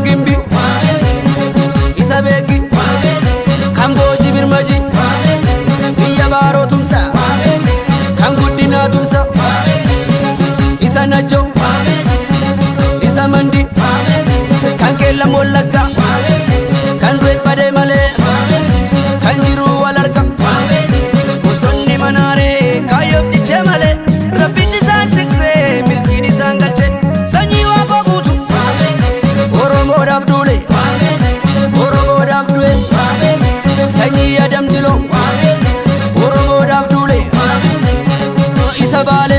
gimbi isa beeki kan boojii birmaji biyya baaroo tumsa kan guddinaa tumsa isa najjo isa mandi kan keellam wallagga kan du'e badee malee kan jiru wal arga bosonni manaaree kaayyoof jichee malee rabbitti isaan tiksee milkiin isaan galche sanyii waaqoo guutu oromoodhaaf duule oromoodhaaf du'e sanyii Adam Diloo oromoodhaaf duule isa baale